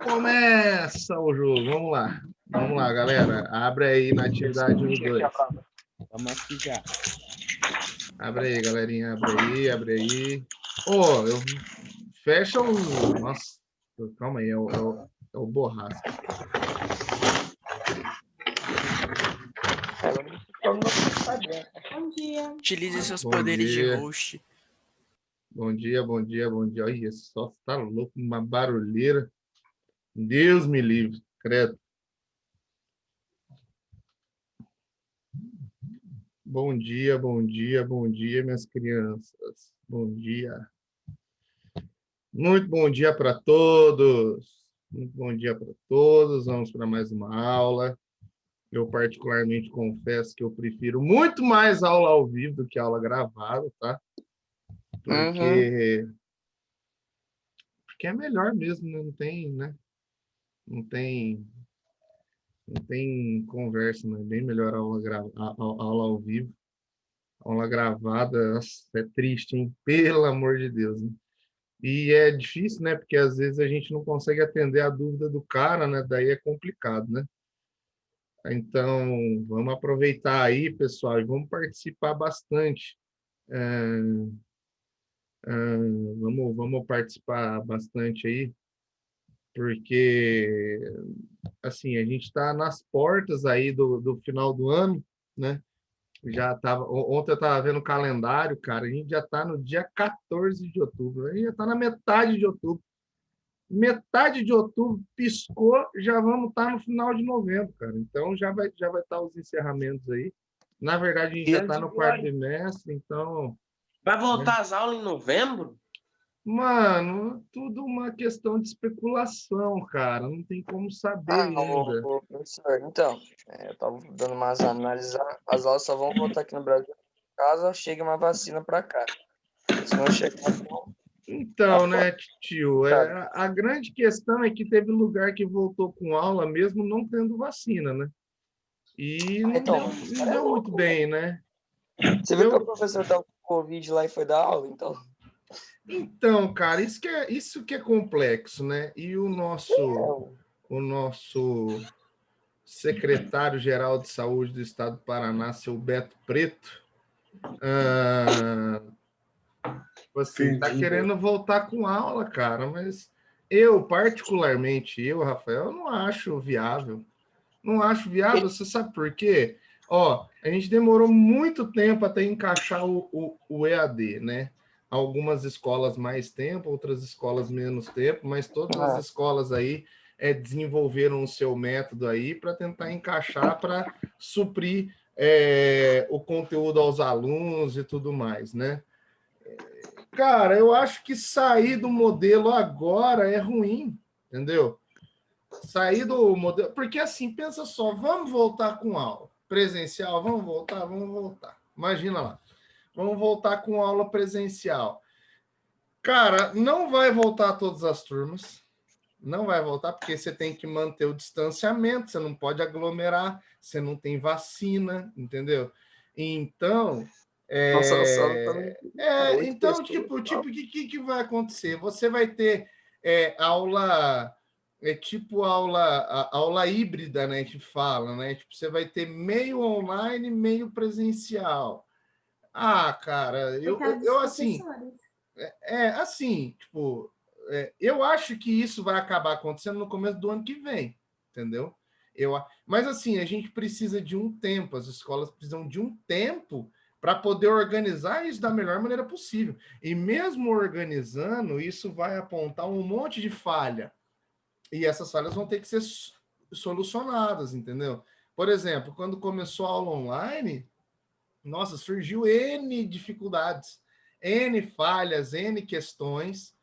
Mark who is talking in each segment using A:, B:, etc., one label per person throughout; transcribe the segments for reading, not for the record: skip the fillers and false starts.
A: Começa o jogo, vamos lá. Vamos lá, galera. Abre aí na atividade 1 e 2.
B: Vamos aqui já.
A: Abre aí, galerinha. Abre aí. Fecha o... Nossa, calma aí, é o borrasca.
C: Bom dia.
B: Utilize seus
A: Bom
B: poderes de
A: dia.
B: host.
A: Bom dia. Olha só, tá louco, uma barulheira. Deus me livre, credo. Bom dia, minhas crianças. Bom dia. Muito bom dia para todos. Muito bom dia para todos. Vamos para mais uma aula. Eu, particularmente, confesso que eu prefiro muito mais aula ao vivo do que aula gravada, tá? Porque é melhor mesmo, né? Não tem conversa, né? É bem melhor aula ao vivo. Aula gravada, nossa, é triste, hein? Pelo amor de Deus, né? E é difícil, né? Porque às vezes a gente não consegue atender a dúvida do cara, né? Daí é complicado, né? Então, vamos aproveitar aí, pessoal, e vamos participar bastante. Vamos participar bastante aí, porque, assim, a gente está nas portas aí do final do ano, né? Ontem eu estava vendo o calendário, cara, a gente já está no dia 14 de outubro, a gente já está na metade de outubro. Metade de outubro piscou, já vamos estar no final de novembro, cara. Então já vai estar os encerramentos aí. Na verdade, a gente já está no quarto trimestre, então.
D: Vai voltar às aulas em novembro?
A: Mano, tudo uma questão de especulação, cara. Não tem como saber ainda.
C: Professor, então, eu estava dando umas análises, as aulas só vão voltar aqui no Brasil caso chegue uma vacina para cá. Se não chegar,
A: Então, né, tio, a grande questão é que teve lugar que voltou com aula mesmo não tendo vacina, né? E não deu muito bem, né?
C: Você viu que o professor tá com Covid lá e foi dar aula, então?
A: Então, cara, isso que é complexo, né? E o nosso secretário-geral de saúde do estado do Paraná, seu Beto Preto, assim, tá querendo voltar com aula, cara, mas particularmente, Rafael, não acho viável. Não acho viável, você sabe por quê? Ó, a gente demorou muito tempo até encaixar o EAD, né? Algumas escolas mais tempo, outras escolas menos tempo, mas todas as escolas aí desenvolveram o seu método aí para tentar encaixar, para suprir o conteúdo aos alunos e tudo mais, né? Cara, eu acho que sair do modelo agora é ruim, entendeu? Sair do modelo. Porque assim, pensa só, vamos voltar com aula presencial, vamos voltar. Imagina lá. Vamos voltar com aula presencial. Cara, não vai voltar todas as turmas. Não vai voltar, porque você tem que manter o distanciamento, você não pode aglomerar, você não tem vacina, entendeu? Então, então, o que vai acontecer? Você vai ter aula, tipo aula híbrida, né? A gente fala, né? Tipo, você vai ter meio online, meio presencial. Ah, cara, eu assim, assim, tipo, eu acho que isso vai acabar acontecendo no começo do ano que vem, entendeu? Mas assim, a gente precisa de um tempo, as escolas precisam de um tempo para poder organizar isso da melhor maneira possível. E mesmo organizando, isso vai apontar um monte de falha. E essas falhas vão ter que ser solucionadas, entendeu? Por exemplo, quando começou a aula online, nossa, surgiu N dificuldades, N falhas, N questões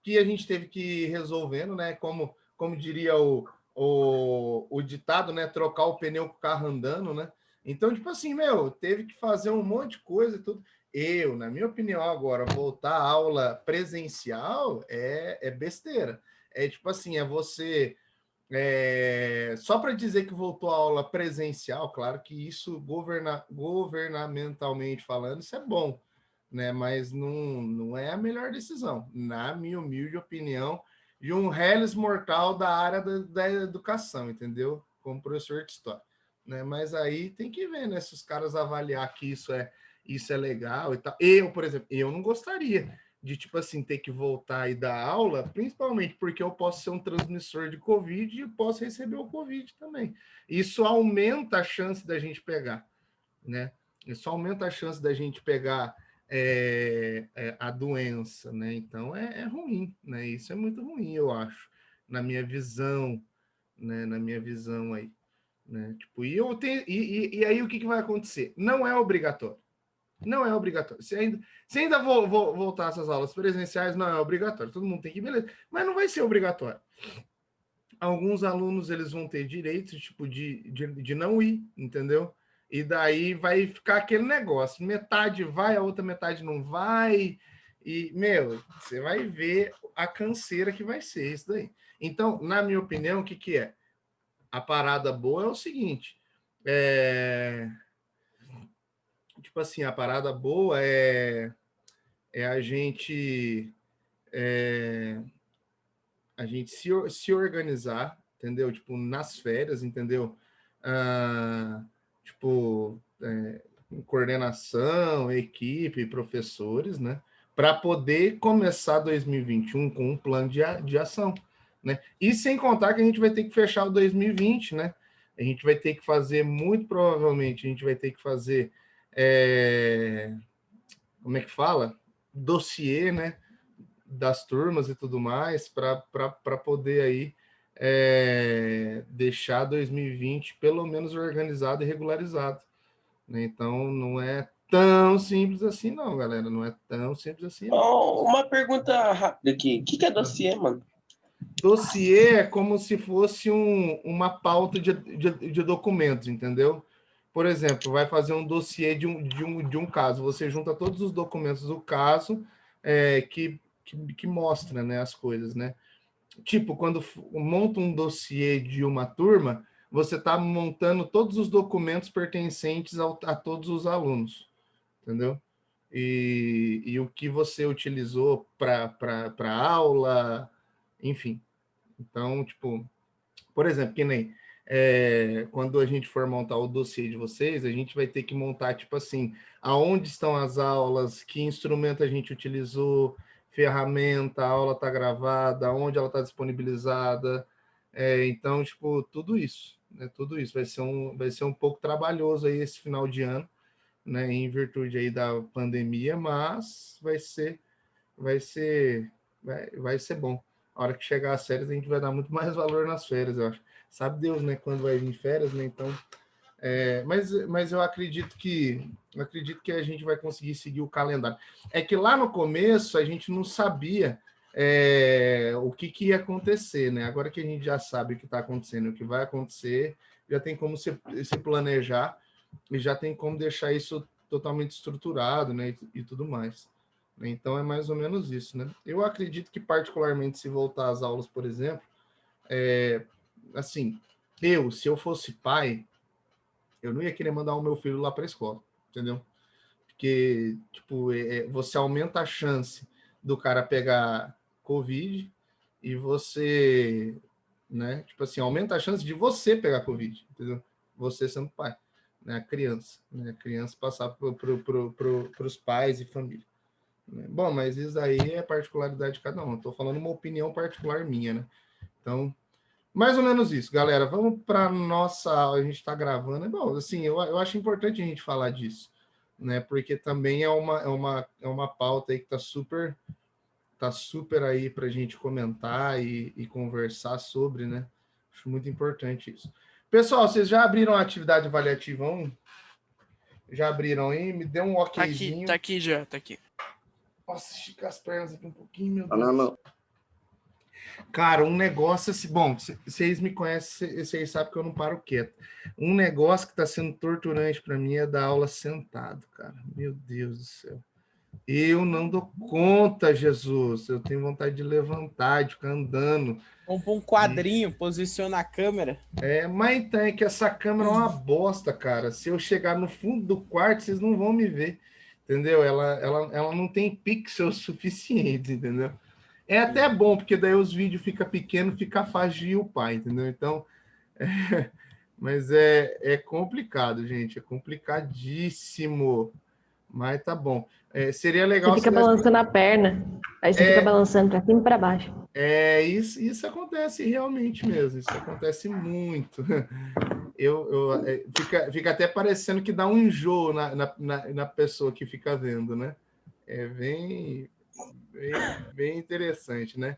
A: que a gente teve que ir resolvendo, né? Como diria o ditado, né? Trocar o pneu com o carro andando, né? Então, tipo assim, teve que fazer um monte de coisa e tudo. Na minha opinião, agora, voltar à aula presencial é besteira. É tipo assim, é você só para dizer que voltou à aula presencial, claro que isso, governamentalmente falando, isso é bom, né? Mas não é a melhor decisão. Na minha humilde opinião, de um Hellis mortal da área da educação, entendeu? Como professor de história. Né? Mas aí tem que ver, né? Se os caras avaliar que isso é legal e tal. Eu, por exemplo, eu não gostaria de, tipo assim, ter que voltar e dar aula, principalmente porque eu posso ser um transmissor de Covid e posso receber o Covid também. Isso aumenta a chance da gente pegar, né? Isso aumenta a chance da gente pegar a doença, né? Então é ruim, né? Isso é muito ruim, eu acho, na minha visão, né? Na minha visão aí, né? Tipo, e aí o que vai acontecer? Não é obrigatório. Não é obrigatório. Se ainda vou voltar essas aulas presenciais, não é obrigatório. Todo mundo tem que ir, beleza. Mas não vai ser obrigatório. Alguns alunos eles vão ter direito, tipo, de não ir, entendeu? E daí vai ficar aquele negócio. Metade vai, a outra metade não vai. E, meu, você vai ver a canseira que vai ser isso daí. Então, na minha opinião, o que é? A parada boa é o seguinte. Tipo assim, a parada boa é a gente se organizar, entendeu? Tipo, nas férias, entendeu? Tipo, coordenação, equipe, professores, né? Para poder começar 2021 com um plano de ação, né? E sem contar que a gente vai ter que fechar o 2020, né? A gente vai ter que fazer, muito provavelmente, a gente vai ter que fazer, como é que fala? Dossiê, né? Das turmas e tudo mais, para poder aí deixar 2020 pelo menos organizado e regularizado. Né? Então, não é tão simples assim, não, galera. Não é tão simples assim, não.
D: Uma pergunta rápida aqui. O que é dossiê, mano?
A: Dossiê é como se fosse uma pauta de documentos, entendeu? Por exemplo, vai fazer um dossiê de um caso. Você junta todos os documentos do caso que mostra, né, as coisas, né? Tipo, quando monta um dossiê de uma turma, você está montando todos os documentos pertencentes a todos os alunos, entendeu? E o que você utilizou para aula, enfim. Então, tipo, por exemplo, que nem quando a gente for montar o dossiê de vocês, a gente vai ter que montar, tipo assim, aonde estão as aulas, que instrumento a gente utilizou, ferramenta, a aula está gravada, onde ela está disponibilizada. Então, tipo, tudo isso, né? Tudo isso vai ser um pouco trabalhoso aí esse final de ano, né? Em virtude aí da pandemia, mas vai ser bom. A hora que chegar as férias, a gente vai dar muito mais valor nas férias, eu acho. Sabe Deus, né? Quando vai vir férias, né? Então, mas eu acredito que a gente vai conseguir seguir o calendário. É que lá no começo a gente não sabia o que ia acontecer, né? Agora que a gente já sabe o que está acontecendo, o que vai acontecer, já tem como se planejar e já tem como deixar isso totalmente estruturado, né? E tudo mais. Então é mais ou menos isso, né? Eu acredito que particularmente se voltar às aulas, por exemplo, assim, se eu fosse pai, eu não ia querer mandar o meu filho lá para a escola, entendeu? Porque, tipo, você aumenta a chance do cara pegar Covid e você, né? Tipo assim, aumenta a chance de você pegar Covid, entendeu? Você sendo pai, né? A criança, né? A criança passar para os pais e família. Bom, mas isso aí é particularidade de cada um. Estou falando uma opinião particular minha, né? Então, mais ou menos isso, galera. Vamos para nossa aula. A gente está gravando. Bom, assim, eu acho importante a gente falar disso, né? Porque também é uma pauta aí que tá super aí para a gente comentar e conversar sobre, né? Acho muito importante isso. Pessoal, vocês já abriram a atividade avaliativa 1? Já abriram aí? Me dê um okzinho.
E: Tá aqui já, tá aqui.
A: Nossa, esticar as pernas aqui um pouquinho, meu
C: Não,
A: Deus.
C: não.
A: Cara, um negócio assim, bom, vocês me conhecem, vocês sabem que eu não paro quieto. Um negócio que está sendo torturante para mim é dar aula sentado, cara. Meu Deus do céu. Eu não dou conta, Jesus. Eu tenho vontade de levantar, de ficar andando.
E: Compra um quadrinho, posiciona a câmera.
A: Mas então é que essa câmera é uma bosta, cara. Se eu chegar no fundo do quarto, vocês não vão me ver, entendeu? Ela não tem pixels suficientes, entendeu? É até bom, porque daí os vídeos ficam pequenos, fica fácil de upar, entendeu? Então, mas é complicado, gente, é complicadíssimo, mas tá bom. Seria
F: Você
A: legal se
F: fica
A: nós...
F: balançando a perna, aí você fica balançando para cima e para baixo.
A: Isso acontece realmente mesmo, isso acontece muito. Fica até parecendo que dá um enjoo na pessoa que fica vendo, né? É bem interessante, né?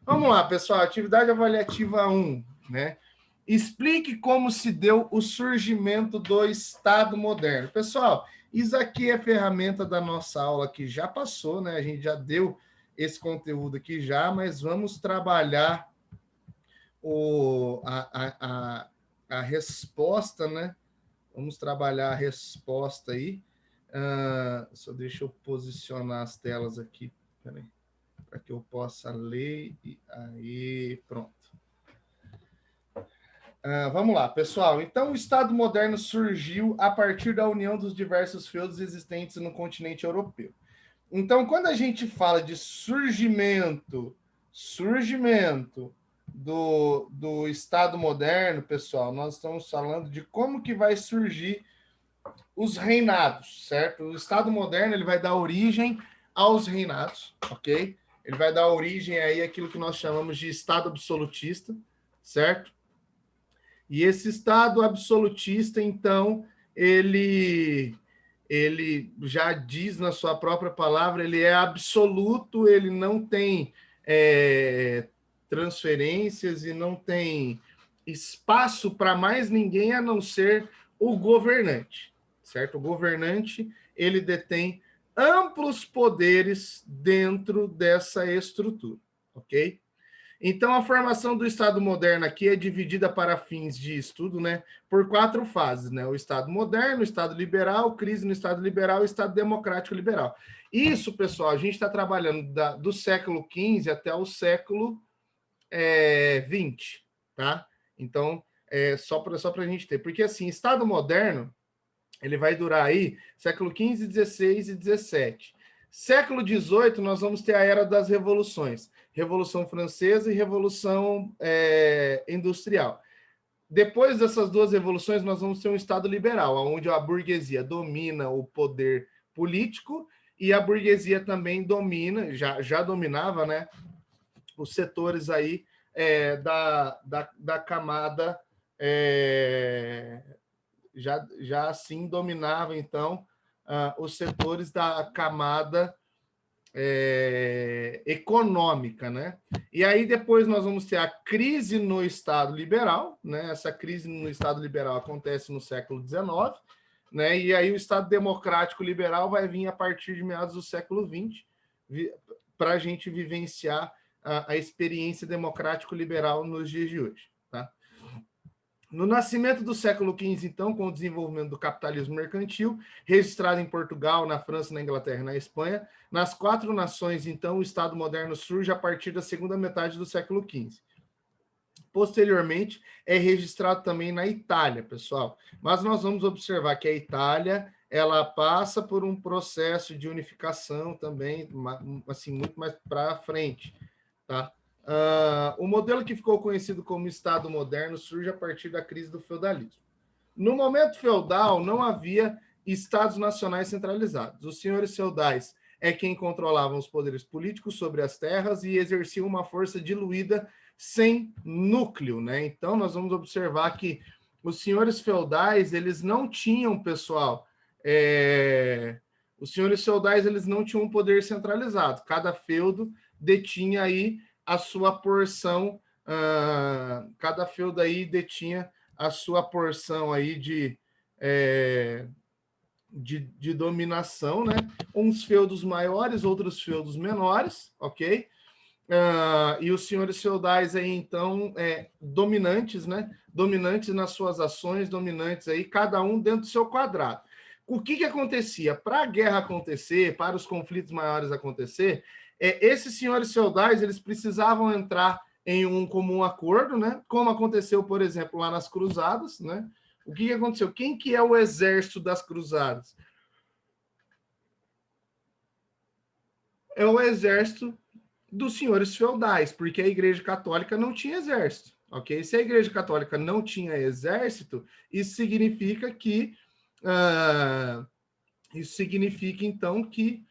A: Vamos lá, pessoal. Atividade avaliativa 1, né? Explique como se deu o surgimento do Estado moderno. Pessoal, isso aqui é ferramenta da nossa aula que já passou, né? A gente já deu esse conteúdo aqui já, mas vamos trabalhar a resposta, né? Vamos trabalhar a resposta aí. Só deixa eu posicionar as telas aqui, peraí, para que eu possa ler. Aí, pronto. Vamos lá, pessoal. Então, o Estado moderno surgiu a partir da união dos diversos feudos existentes no continente europeu. Então, quando a gente fala de surgimento do Estado moderno, pessoal, nós estamos falando de como que vai surgir os reinados, certo? O Estado moderno ele vai dar origem aos reinados, ok? Ele vai dar origem aí àquilo que nós chamamos de Estado absolutista, certo? E esse Estado absolutista, então, ele já diz na sua própria palavra, ele é absoluto, ele não tem transferências e não tem espaço para mais ninguém a não ser o governante, certo? O governante, ele detém amplos poderes dentro dessa estrutura, ok? Então, a formação do Estado moderno aqui é dividida para fins de estudo, né, por 4 fases, né? O Estado moderno, o Estado liberal, crise no Estado liberal e o Estado democrático liberal. Isso, pessoal, a gente está trabalhando do século XV até o século XX, tá? Então, só para a gente ter. Porque, assim, Estado moderno, ele vai durar aí século XV, XVI e XVII. Século XVIII, nós vamos ter a Era das Revoluções. Revolução Francesa e Revolução Industrial. Depois dessas 2 revoluções, nós vamos ter um Estado liberal, onde a burguesia domina o poder político e a burguesia também domina, já dominava, né, os setores aí da camada, já assim dominava, então, os setores da camada econômica, né? E aí depois nós vamos ter a crise no Estado liberal, né? Essa crise no Estado liberal acontece no século XIX, né? E aí o Estado democrático liberal vai vir a partir de meados do século XX para a gente vivenciar a experiência democrático liberal nos dias de hoje, tá? No nascimento do século XV, então, com o desenvolvimento do capitalismo mercantil, registrado em Portugal, na França, na Inglaterra e na Espanha, nas 4 nações, então, o Estado moderno surge a partir da segunda metade do século XV. Posteriormente, é registrado também na Itália, pessoal. Mas nós vamos observar que a Itália, ela passa por um processo de unificação também, assim, muito mais para frente, tá? O modelo que ficou conhecido como Estado moderno surge a partir da crise do feudalismo. No momento feudal, não havia estados nacionais centralizados. Os senhores feudais é quem controlavam os poderes políticos sobre as terras e exerciam uma força diluída sem núcleo, né? Então, nós vamos observar que os senhores feudais, eles não tinham, pessoal, os senhores feudais, eles não tinham um poder centralizado. Cada feudo detinha aí a sua porção, cada feudo aí detinha a sua porção aí de dominação, né? Uns feudos maiores, outros feudos menores, ok? E os senhores feudais aí, então, dominantes, né? Dominantes nas suas ações, dominantes aí, cada um dentro do seu quadrado. O que acontecia? Para a guerra acontecer, para os conflitos maiores acontecer, esses senhores feudais, eles precisavam entrar em um comum acordo, né? Como aconteceu, por exemplo, lá nas cruzadas, né? O que aconteceu? Quem que é o exército das cruzadas? É o exército dos senhores feudais, porque a Igreja Católica não tinha exército, ok? Se a Igreja Católica não tinha exército, isso significa que então que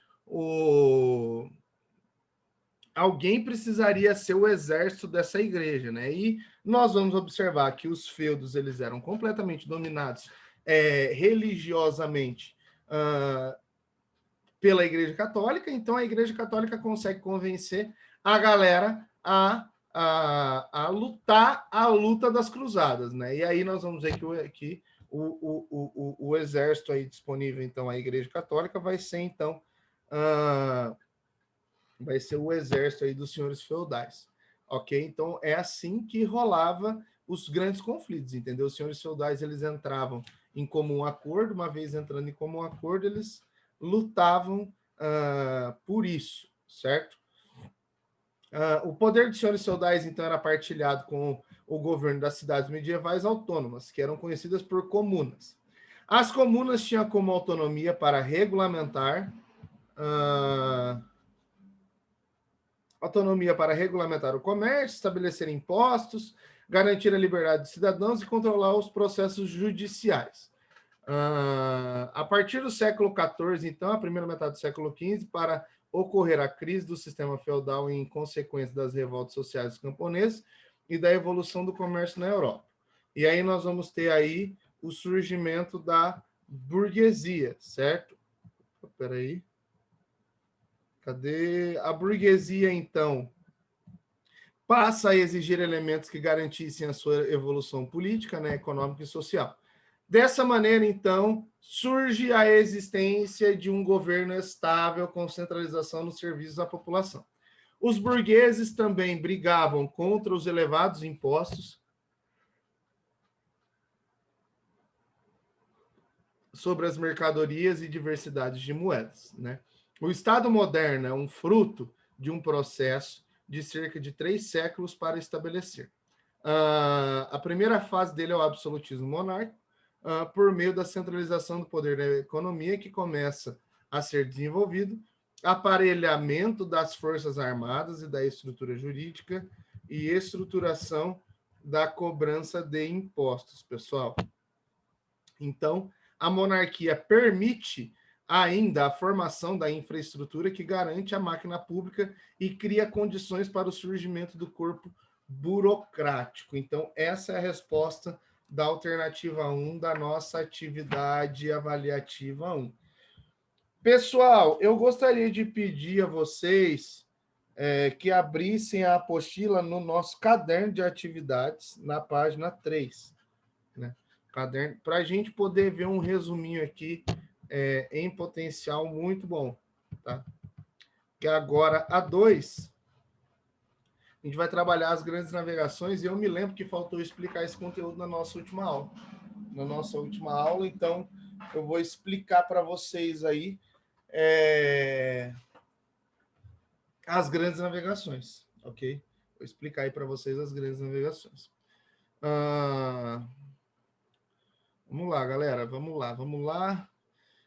A: alguém precisaria ser o exército dessa igreja, né? E nós vamos observar que os feudos eles eram completamente dominados religiosamente pela Igreja Católica, então a Igreja Católica consegue convencer a galera a lutar a luta das cruzadas, né? E aí nós vamos ver que o exército aí disponível, então, à Igreja Católica vai ser, então, vai ser o exército aí dos senhores feudais, ok? Então, é assim que rolava os grandes conflitos, entendeu? Os senhores feudais, eles entravam em comum acordo, uma vez entrando em comum acordo, eles lutavam por isso, certo? O poder dos senhores feudais, então, era partilhado com o governo das cidades medievais autônomas, que eram conhecidas por comunas. As comunas tinham como autonomia para regulamentar o comércio, estabelecer impostos, garantir a liberdade dos cidadãos e controlar os processos judiciais. A partir do século XIV, então, a primeira metade do século XV, para ocorrer a crise do sistema feudal em consequência das revoltas sociais dos camponeses e da evolução do comércio na Europa. E aí nós vamos ter aí o surgimento da burguesia, certo? Espera aí. Cadê? A burguesia, então, passa a exigir elementos que garantissem a sua evolução política, né, econômica e social. Dessa maneira, então, surge a existência de um governo estável com centralização nos serviços à população. Os burgueses também brigavam contra os elevados impostos sobre as mercadorias e diversidades de moedas, né? O Estado moderno é um fruto de um processo de cerca de 3 séculos para estabelecer. A primeira fase dele é o absolutismo monárquico, por meio da centralização do poder da economia, que começa a ser desenvolvido, aparelhamento das forças armadas e da estrutura jurídica e estruturação da cobrança de impostos, pessoal. Então, a monarquia permite ainda a formação da infraestrutura que garante a máquina pública e cria condições para o surgimento do corpo burocrático. Então, essa é a resposta da alternativa 1 da nossa atividade avaliativa 1. Pessoal, eu gostaria de pedir a vocês que abrissem a apostila no nosso caderno de atividades, na página 3, né? Caderno, para a gente poder ver um resuminho aqui em potencial muito bom, tá? Que agora, a 2, a gente vai trabalhar as grandes navegações, e eu me lembro que faltou explicar esse conteúdo na nossa última aula. Então, eu vou explicar para vocês aí as grandes navegações, ok? Vou explicar aí para vocês as grandes navegações. Vamos lá, galera, vamos lá.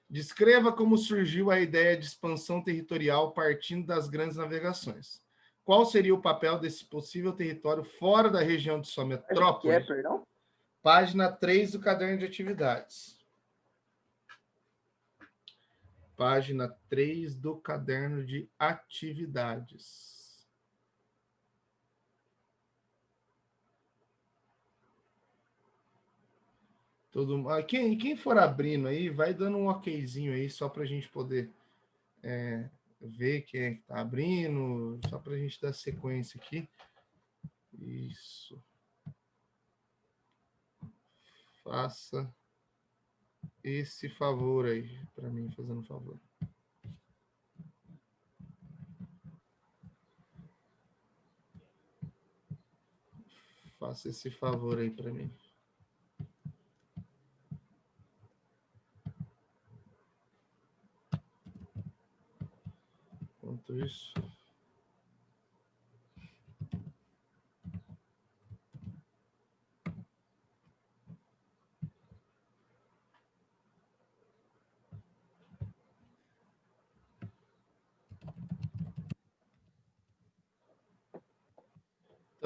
A: Descreva como surgiu a ideia de expansão territorial partindo das grandes navegações. Qual seria o papel desse possível território fora da região de sua metrópole?
C: Perdão?
A: Página 3 do caderno de atividades. Página 3 do caderno de atividades. Quem for abrindo aí, vai dando um okzinho aí, só para a gente poder ver quem é que está abrindo, só para a gente dar sequência aqui. Isso. Faça esse favor aí, para mim, fazendo favor. Faça esse favor aí para mim. Enquanto isso...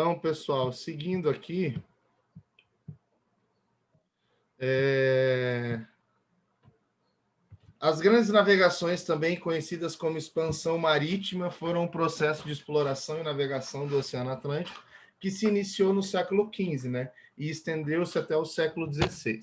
A: Então, pessoal, seguindo aqui, as grandes navegações, também conhecidas como expansão marítima, foram um processo de exploração e navegação do Oceano Atlântico que se iniciou no século XV, né? E estendeu-se até o século XVI.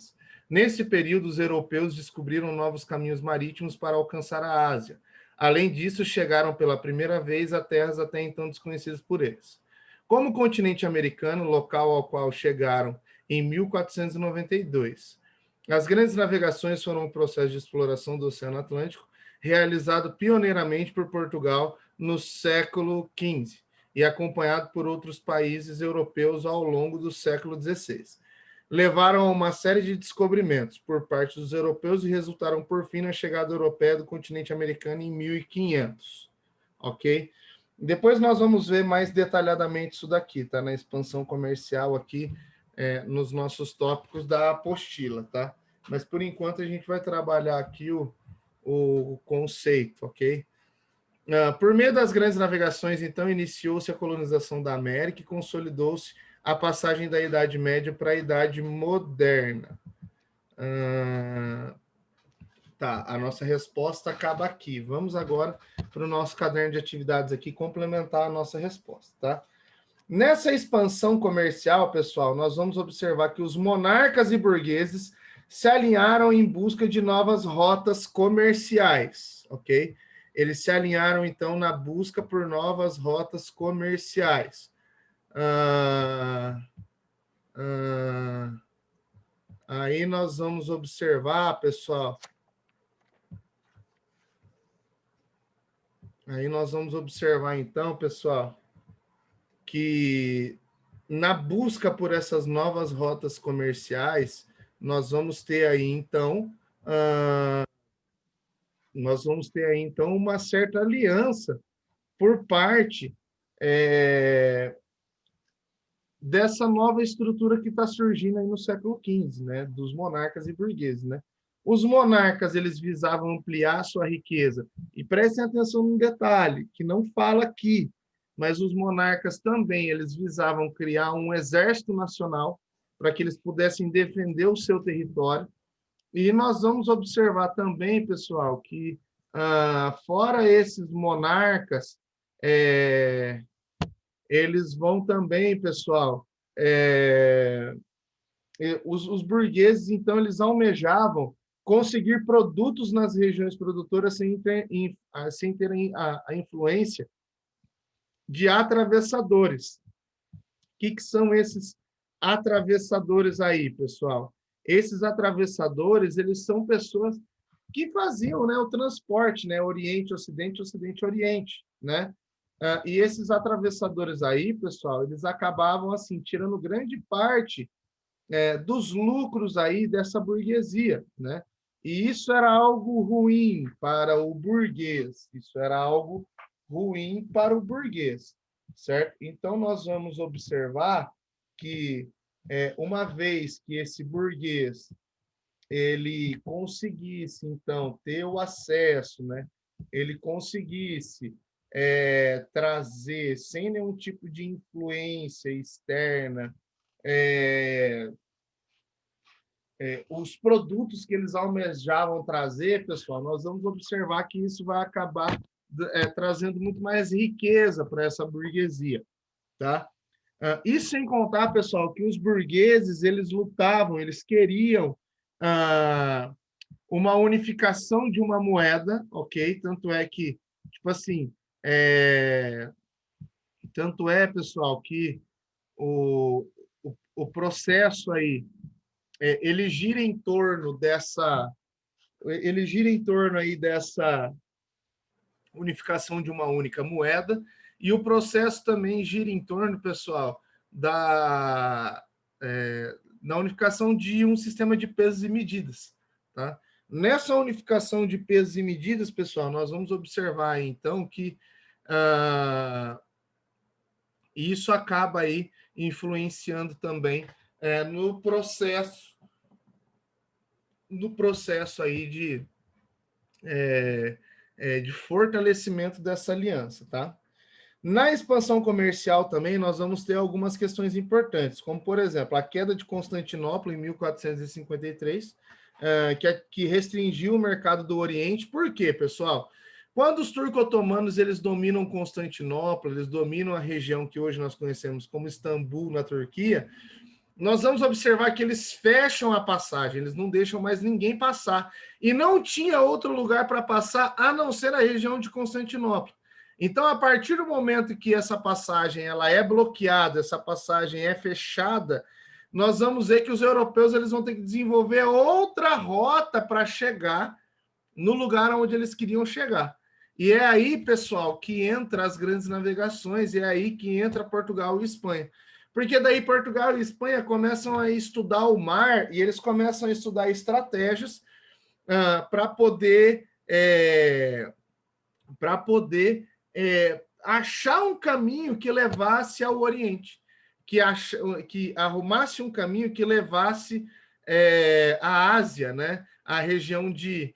A: Nesse período, os europeus descobriram novos caminhos marítimos para alcançar a Ásia. Além disso, chegaram pela primeira vez a terras até então desconhecidas por eles. Como o continente americano, local ao qual chegaram em 1492. As grandes navegações foram um processo de exploração do Oceano Atlântico, realizado pioneiramente por Portugal no século XV e acompanhado por outros países europeus ao longo do século XVI. Levaram a uma série de descobrimentos por parte dos europeus e resultaram, por fim, na chegada europeia do continente americano em 1500. Ok? Depois nós vamos ver mais detalhadamente isso daqui, tá? Na expansão comercial aqui, nos nossos tópicos da apostila, tá? Mas, por enquanto, a gente vai trabalhar aqui o conceito, ok? Por meio das grandes navegações, então, iniciou-se a colonização da América e consolidou-se a passagem da Idade Média para a Idade Moderna. Tá, a nossa resposta acaba aqui. Vamos agora para o nosso caderno de atividades aqui, complementar a nossa resposta, tá? Nessa expansão comercial, pessoal, nós vamos observar que os monarcas e burgueses se alinharam em busca de novas rotas comerciais, ok? Eles se alinharam, então, na busca por novas rotas comerciais. Aí nós vamos observar, pessoal. Aí nós vamos observar, então, pessoal, que na busca por essas novas rotas comerciais, nós vamos ter aí, então, uma certa aliança por parte dessa nova estrutura que está surgindo aí no século XV, né, dos monarcas e burgueses, né? Os monarcas, eles visavam ampliar sua riqueza. E prestem atenção num detalhe, que não fala aqui, mas os monarcas também, eles visavam criar um exército nacional para que eles pudessem defender o seu território. E nós vamos observar também, pessoal, que fora esses monarcas, eles vão também, pessoal, os burgueses, então, eles almejavam conseguir produtos nas regiões produtoras sem terem a influência de atravessadores. O que são esses atravessadores aí, pessoal? Esses atravessadores, eles são pessoas que faziam, né, o transporte, né, Oriente-Ocidente, Ocidente-Oriente, né? E esses atravessadores aí, pessoal, eles acabavam, assim, tirando grande parte dos lucros aí dessa burguesia, né? E isso era algo ruim para o burguês, isso era algo ruim para o burguês, certo? Então, nós vamos observar que, uma vez que esse burguês ele conseguisse, então, ter o acesso, né? Ele conseguisse trazer, sem nenhum tipo de influência externa, os produtos que eles almejavam trazer, pessoal, nós vamos observar que isso vai acabar trazendo muito mais riqueza para essa burguesia, tá? E sem contar, pessoal, que os burgueses, eles lutavam, eles queriam uma unificação de uma moeda, ok? Tanto é que, tipo assim, tanto é, pessoal, que o processo aí, ele gira em torno aí dessa unificação de uma única moeda, e o processo também gira em torno, pessoal, na unificação de um sistema de pesos e medidas, tá? Nessa unificação de pesos e medidas, pessoal, nós vamos observar, então, que isso acaba aí influenciando também no processo aí de fortalecimento dessa aliança, tá? Na expansão comercial também, nós vamos ter algumas questões importantes, como, por exemplo, a queda de Constantinopla em 1453, que restringiu o mercado do Oriente. Por quê, pessoal? Quando os turco-otomanos eles dominam Constantinopla, eles dominam a região que hoje nós conhecemos como Istambul, na Turquia, nós vamos observar que eles fecham a passagem, eles não deixam mais ninguém passar. E não tinha outro lugar para passar a não ser a região de Constantinopla. Então, a partir do momento que essa passagem ela é bloqueada, essa passagem é fechada, nós vamos ver que os europeus eles vão ter que desenvolver outra rota para chegar no lugar onde eles queriam chegar. E é aí, pessoal, que entra as grandes navegações, e é aí que entra Portugal e Espanha. Porque daí Portugal e Espanha começam a estudar o mar e eles começam a estudar estratégias para poder achar um caminho que levasse ao Oriente, que arrumasse um caminho que levasse à Ásia, né? A região de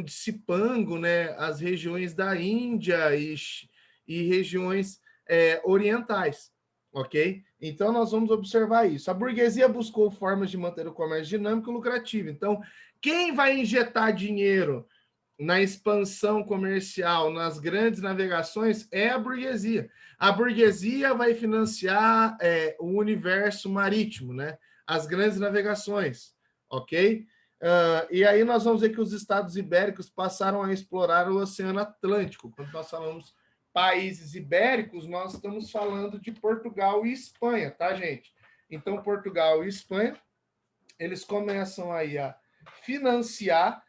A: Cipango, né? As regiões da Índia e regiões orientais, ok? Então, nós vamos observar isso. A burguesia buscou formas de manter o comércio dinâmico e lucrativo. Então, quem vai injetar dinheiro na expansão comercial, nas grandes navegações, é a burguesia. A burguesia vai financiar o universo marítimo, né? As grandes navegações, ok? E aí nós vamos ver que os estados ibéricos passaram a explorar o Oceano Atlântico. Quando nós falamos países ibéricos, nós estamos falando de Portugal e Espanha, tá, gente? Então, Portugal e Espanha, eles começam aí a financiar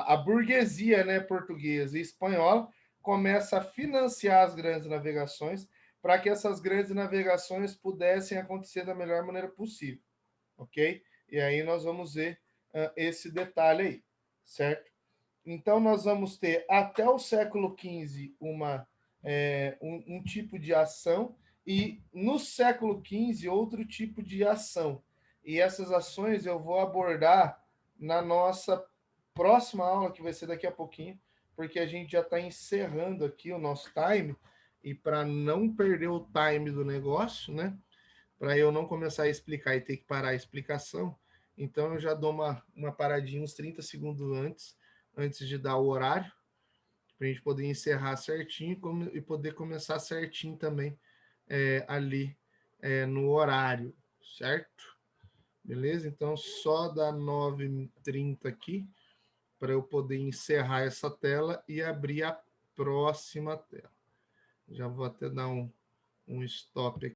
A: a burguesia, né, portuguesa e espanhola começa a financiar as grandes navegações para que essas grandes navegações pudessem acontecer da melhor maneira possível, ok? E aí nós vamos ver esse detalhe aí, certo? Então, nós vamos ter até o século XV um tipo de ação e no século XV outro tipo de ação. E essas ações eu vou abordar na nossa próxima aula, que vai ser daqui a pouquinho, porque a gente já está encerrando aqui o nosso time, e para não perder o time do negócio, né? Para eu não começar a explicar e ter que parar a explicação, então eu já dou uma paradinha uns 30 segundos antes de dar o horário, para a gente poder encerrar certinho e poder começar certinho também ali no horário, certo? Beleza? Então, só dá 9h30 aqui, para eu poder encerrar essa tela e abrir a próxima tela. Já vou até dar um stop aqui.